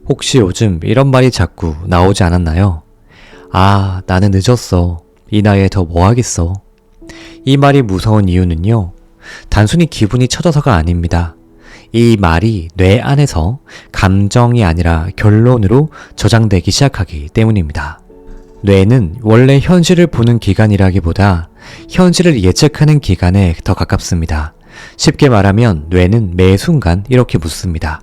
혹시 요즘 이런 말이 자꾸 나오지 않았나요? 아, 나는 늦었어. 이 나이에 더 뭐 하겠어. 이 말이 무서운 이유는요. 단순히 기분이 처져서가 아닙니다. 이 말이 뇌 안에서 감정이 아니라 결론으로 저장되기 시작하기 때문입니다. 뇌는 원래 현실을 보는 기관이라기보다 현실을 예측하는 기관에 더 가깝습니다. 쉽게 말하면 뇌는 매 순간 이렇게 묻습니다.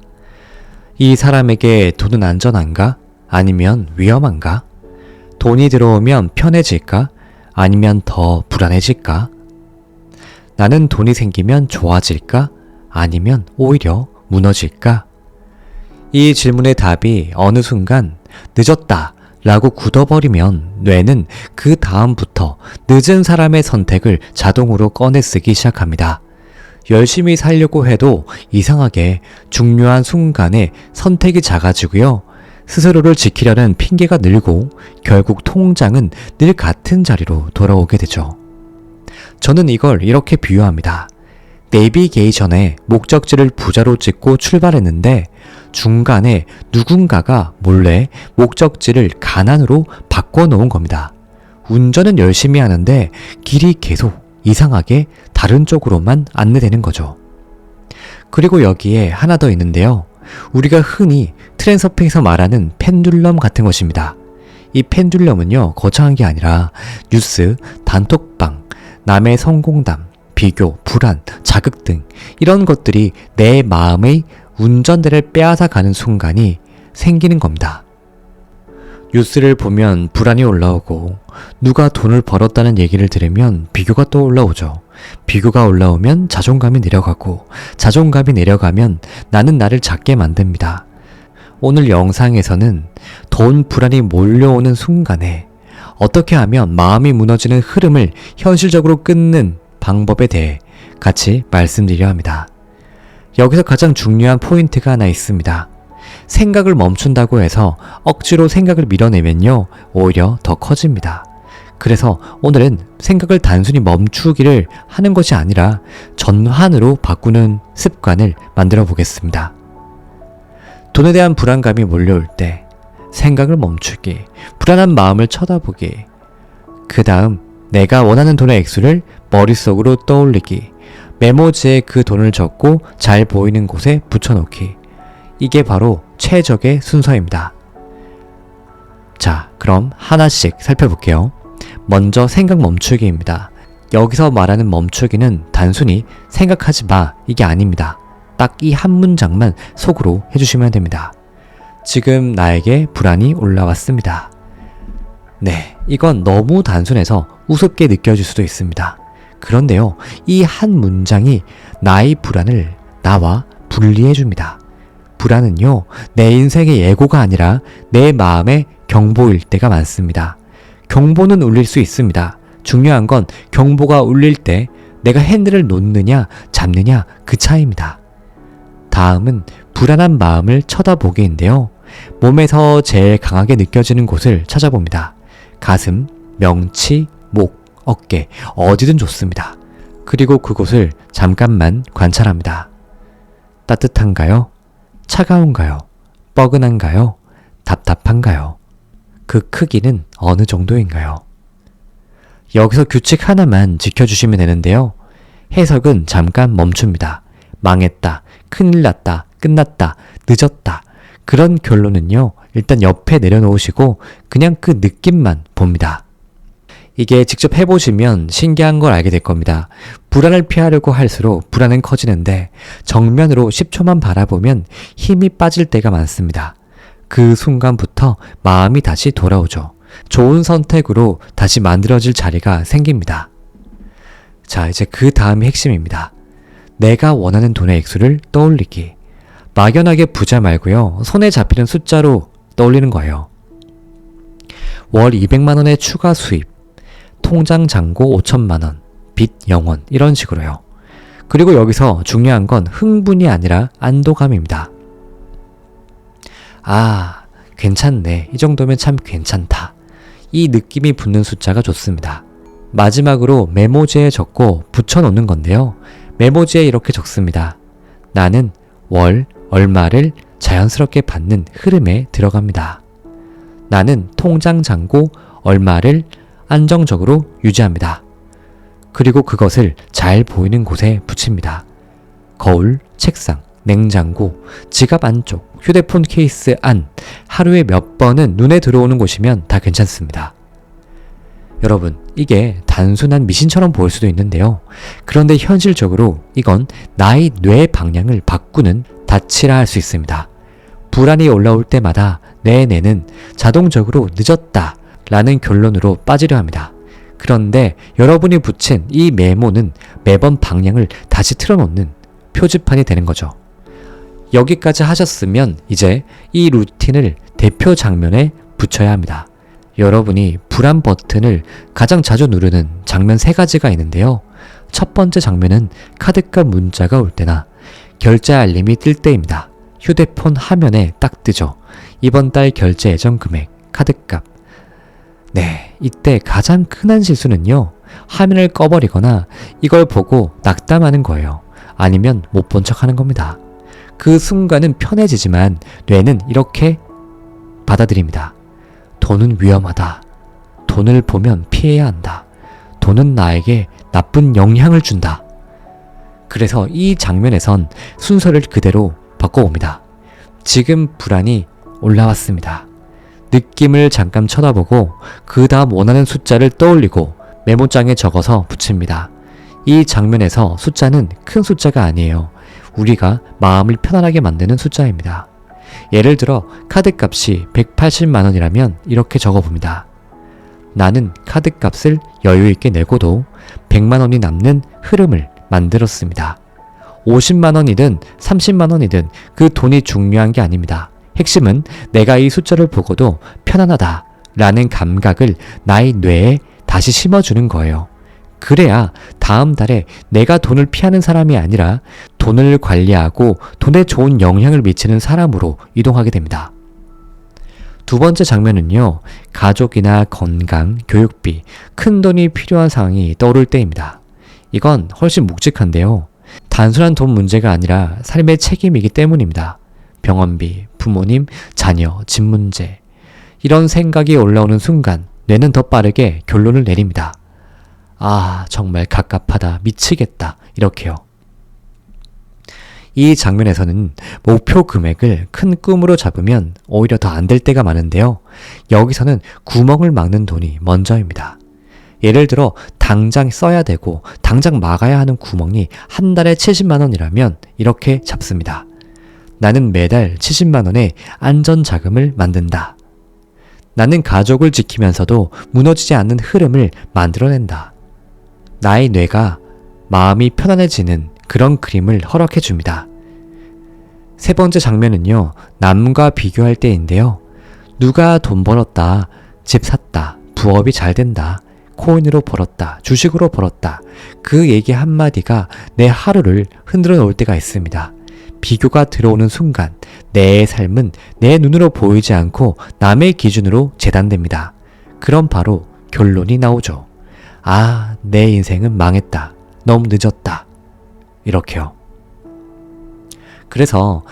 이 사람에게 돈은 안전한가? 아니면 위험한가? 돈이 들어오면 편해질까? 아니면 더 불안해질까? 나는 돈이 생기면 좋아질까? 아니면 오히려 무너질까? 이 질문의 답이 어느 순간 늦었다 라고 굳어버리면 뇌는 그 다음부터 늦은 사람의 선택을 자동으로 꺼내 쓰기 시작합니다. 열심히 살려고 해도 이상하게 중요한 순간에 선택이 작아지고요. 스스로를 지키려는 핑계가 늘고 결국 통장은 늘 같은 자리로 돌아오게 되죠. 저는 이걸 이렇게 비유합니다. 내비게이션에 목적지를 부자로 찍고 출발했는데 중간에 누군가가 몰래 목적지를 가난으로 바꿔놓은 겁니다. 운전은 열심히 하는데 길이 계속 이상하게 다른 쪽으로만 안내되는 거죠. 그리고 여기에 하나 더 있는데요. 우리가 흔히 트랜서핑에서 말하는 펜듈럼 같은 것입니다. 이 펜듈럼은요, 거창한 게 아니라 뉴스, 단톡방, 남의 성공담, 비교, 불안, 자극 등 이런 것들이 내 마음의 운전대를 빼앗아 가는 순간이 생기는 겁니다. 뉴스를 보면 불안이 올라오고 누가 돈을 벌었다는 얘기를 들으면 비교가 또 올라오죠. 비교가 올라오면 자존감이 내려가고 자존감이 내려가면 나는 나를 작게 만듭니다. 오늘 영상에서는 돈 불안이 몰려오는 순간에 어떻게 하면 마음이 무너지는 흐름을 현실적으로 끊는 방법에 대해 같이 말씀드려 합니다. 여기서 가장 중요한 포인트가 하나 있습니다. 생각을 멈춘다고 해서 억지로 생각을 밀어내면요, 오히려 더 커집니다. 그래서 오늘은 생각을 단순히 멈추기를 하는 것이 아니라 전환으로 바꾸는 습관을 만들어 보겠습니다. 돈에 대한 불안감이 몰려올 때 생각을 멈추기, 불안한 마음을 쳐다보기, 그 다음 내가 원하는 돈의 액수를 머릿속으로 떠올리기, 메모지에 그 돈을 적고 잘 보이는 곳에 붙여놓기. 이게 바로 최적의 순서입니다. 자, 그럼 하나씩 살펴볼게요. 먼저 생각 멈추기입니다. 여기서 말하는 멈추기는 단순히 생각하지 마, 이게 아닙니다. 딱 이 한 문장만 속으로 해주시면 됩니다. 지금 나에게 불안이 올라왔습니다. 네, 이건 너무 단순해서 우습게 느껴질 수도 있습니다. 그런데요, 이 한 문장이 나의 불안을 나와 분리해줍니다. 불안은요, 내 인생의 예고가 아니라 내 마음의 경보일 때가 많습니다. 경보는 울릴 수 있습니다. 중요한 건 경보가 울릴 때 내가 핸들을 놓느냐 잡느냐 그 차이입니다. 다음은 불안한 마음을 쳐다보기인데요. 몸에서 제일 강하게 느껴지는 곳을 찾아봅니다. 가슴, 명치, 목, 어깨, 어디든 좋습니다. 그리고 그곳을 잠깐만 관찰합니다. 따뜻한가요? 차가운가요? 뻐근한가요? 답답한가요? 그 크기는 어느 정도인가요? 여기서 규칙 하나만 지켜주시면 되는데요. 해석은 잠깐 멈춥니다. 망했다, 큰일 났다, 끝났다, 늦었다. 그런 결론은요, 일단 옆에 내려놓으시고 그냥 그 느낌만 봅니다. 이게 직접 해보시면 신기한 걸 알게 될 겁니다. 불안을 피하려고 할수록 불안은 커지는데 정면으로 10초만 바라보면 힘이 빠질 때가 많습니다. 그 순간부터 마음이 다시 돌아오죠. 좋은 선택으로 다시 만들어질 자리가 생깁니다. 자, 이제 그 다음이 핵심입니다. 내가 원하는 돈의 액수를 떠올리기. 막연하게 부자 말고요, 손에 잡히는 숫자로 떠올리는 거예요. 월 200만 원의 추가 수입, 통장 잔고 5천만 원, 빚 0원, 이런 식으로요. 그리고 여기서 중요한 건 흥분이 아니라 안도감입니다. 아, 괜찮네. 이 정도면 참 괜찮다. 이 느낌이 붙는 숫자가 좋습니다. 마지막으로 메모지에 적고 붙여놓는 건데요. 메모지에 이렇게 적습니다. 나는 월 얼마를 자연스럽게 받는 흐름에 들어갑니다. 나는 통장 잔고 얼마를 안정적으로 유지합니다. 그리고 그것을 잘 보이는 곳에 붙입니다. 거울, 책상, 냉장고, 지갑 안쪽, 휴대폰 케이스 안, 하루에 몇 번은 눈에 들어오는 곳이면 다 괜찮습니다. 여러분, 이게 단순한 미신처럼 보일 수도 있는데요. 그런데 현실적으로 이건 나의 뇌 방향을 바꾸는 닻이라 할 수 있습니다. 불안이 올라올 때마다 내 뇌는 자동적으로 늦었다 라는 결론으로 빠지려 합니다. 그런데 여러분이 붙인 이 메모는 매번 방향을 다시 틀어놓는 표지판이 되는 거죠. 여기까지 하셨으면 이제 이 루틴을 대표 장면에 붙여야 합니다. 여러분이 불안 버튼을 가장 자주 누르는 장면 3가지가 있는데요. 첫 번째 장면은 카드값 문자가 올 때나 결제 알림이 뜰 때입니다. 휴대폰 화면에 딱 뜨죠. 이번 달 결제 예정 금액, 카드값. 네, 이때 가장 흔한 실수는요. 화면을 꺼버리거나 이걸 보고 낙담하는 거예요. 아니면 못 본 척 하는 겁니다. 그 순간은 편해지지만 뇌는 이렇게 받아들입니다. 돈은 위험하다. 돈을 보면 피해야 한다. 돈은 나에게 나쁜 영향을 준다. 그래서 이 장면에선 순서를 그대로 바꿔봅니다. 지금 불안이 올라왔습니다. 느낌을 잠깐 쳐다보고 그 다음 원하는 숫자를 떠올리고 메모장에 적어서 붙입니다. 이 장면에서 숫자는 큰 숫자가 아니에요. 우리가 마음을 편안하게 만드는 숫자입니다. 예를 들어 카드값이 180만 원이라면 이렇게 적어봅니다. 나는 카드값을 여유있게 내고도 100만 원이 남는 흐름을 만들었습니다. 50만 원이든 30만 원이든 그 돈이 중요한 게 아닙니다. 핵심은 내가 이 숫자를 보고도 편안하다 라는 감각을 나의 뇌에 다시 심어주는 거예요. 그래야 다음 달에 내가 돈을 피하는 사람이 아니라 돈을 관리하고 돈에 좋은 영향을 미치는 사람으로 이동하게 됩니다. 두 번째 장면은요. 가족이나 건강, 교육비, 큰 돈이 필요한 상황이 떠오를 때입니다. 이건 훨씬 묵직한데요. 단순한 돈 문제가 아니라 삶의 책임이기 때문입니다. 병원비, 부모님, 자녀, 집 문제. 이런 생각이 올라오는 순간 뇌는 더 빠르게 결론을 내립니다. 아, 정말 갑갑하다, 미치겠다, 이렇게요. 이 장면에서는 목표 금액을 큰 꿈으로 잡으면 오히려 더 안 될 때가 많은데요. 여기서는 구멍을 막는 돈이 먼저입니다. 예를 들어 당장 써야 되고 당장 막아야 하는 구멍이 한 달에 70만 원이라면 이렇게 잡습니다. 나는 매달 70만 원의 안전자금을 만든다. 나는 가족을 지키면서도 무너지지 않는 흐름을 만들어낸다. 나의 뇌가 마음이 편안해지는 그런 그림을 허락해 줍니다. 세 번째 장면은요, 남과 비교할 때인데요. 누가 돈 벌었다, 집 샀다, 부업이 잘 된다, 코인으로 벌었다, 주식으로 벌었다. 그 얘기 한마디가 내 하루를 흔들어 놓을 때가 있습니다. 비교가 들어오는 순간 내 삶은 내 눈으로 보이지 않고 남의 기준으로 재단됩니다. 그럼 바로 결론이 나오죠. 아, 내 인생은 망했다. 너무 늦었다. 이렇게요. 그래서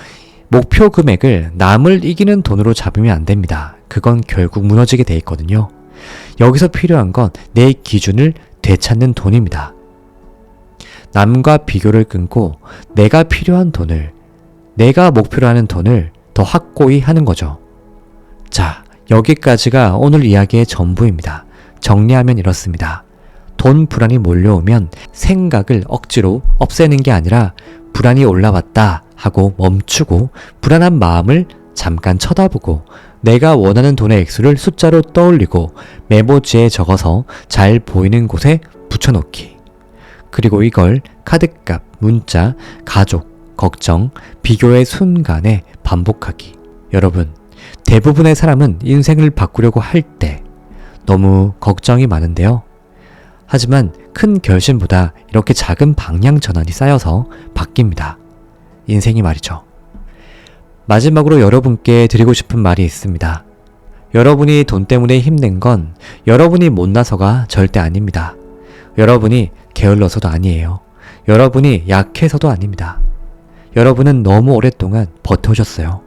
목표 금액을 남을 이기는 돈으로 잡으면 안 됩니다. 그건 결국 무너지게 돼 있거든요. 여기서 필요한 건 내 기준을 되찾는 돈입니다. 남과 비교를 끊고 내가 필요한 돈을, 내가 목표로 하는 돈을 더 확고히 하는 거죠. 자, 여기까지가 오늘 이야기의 전부입니다. 정리하면 이렇습니다. 돈 불안이 몰려오면 생각을 억지로 없애는 게 아니라 불안이 올라왔다 하고 멈추고 불안한 마음을 잠깐 쳐다보고 내가 원하는 돈의 액수를 숫자로 떠올리고 메모지에 적어서 잘 보이는 곳에 붙여놓기. 그리고 이걸 카드값, 문자, 가족, 걱정, 비교의 순간에 반복하기. 여러분, 대부분의 사람은 인생을 바꾸려고 할 때 너무 걱정이 많은데요. 하지만 큰 결심보다 이렇게 작은 방향 전환이 쌓여서 바뀝니다. 인생이 말이죠. 마지막으로 여러분께 드리고 싶은 말이 있습니다. 여러분이 돈 때문에 힘든 건 여러분이 못나서가 절대 아닙니다. 여러분이 게을러서도 아니에요. 여러분이 약해서도 아닙니다. 여러분은 너무 오랫동안 버텨오셨어요.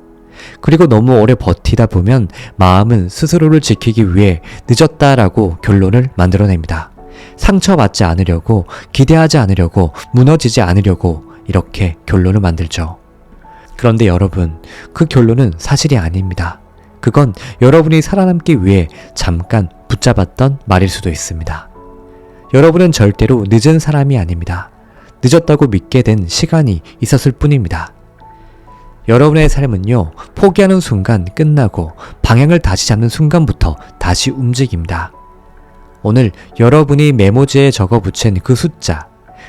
그리고 너무 오래 버티다 보면 마음은 스스로를 지키기 위해 늦었다라고 결론을 만들어냅니다. 상처받지 않으려고, 기대하지 않으려고, 무너지지 않으려고 이렇게 결론을 만들죠. 그런데 여러분, 그 결론은 사실이 아닙니다. 그건 여러분이 살아남기 위해 잠깐 붙잡았던 말일 수도 있습니다. 여러분은 절대로 늦은 사람이 아닙니다. 늦었다고 믿게 된 시간이 있었을 뿐입니다. 여러분의 삶은요, 포기하는 순간 끝나고 방향을 다시 잡는 순간부터 다시 움직입니다. 오늘 여러분이 메모지에 적어 붙인 그 숫자,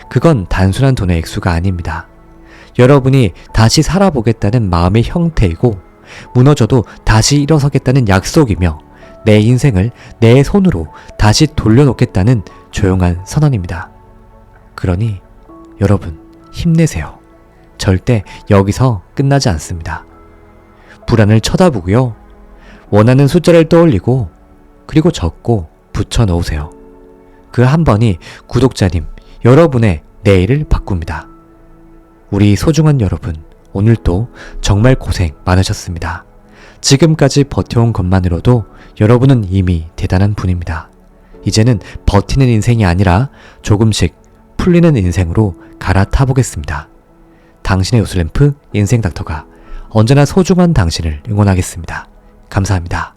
그건 단순한 돈의 액수가 아닙니다. 여러분이 다시 살아보겠다는 마음의 형태이고, 무너져도 다시 일어서겠다는 약속이며, 내 인생을 내 손으로 다시 돌려놓겠다는 조용한 선언입니다. 그러니 여러분, 힘내세요. 절대 여기서 끝나지 않습니다. 불안을 쳐다보고요. 원하는 숫자를 떠올리고, 그리고 적고 붙여놓으세요. 그 한 번이 구독자님, 여러분의 내일을 바꿉니다. 우리 소중한 여러분, 오늘도 정말 고생 많으셨습니다. 지금까지 버텨온 것만으로도 여러분은 이미 대단한 분입니다. 이제는 버티는 인생이 아니라 조금씩 풀리는 인생으로 갈아타 보겠습니다. 당신의 요술램프 인생닥터가 언제나 소중한 당신을 응원하겠습니다. 감사합니다.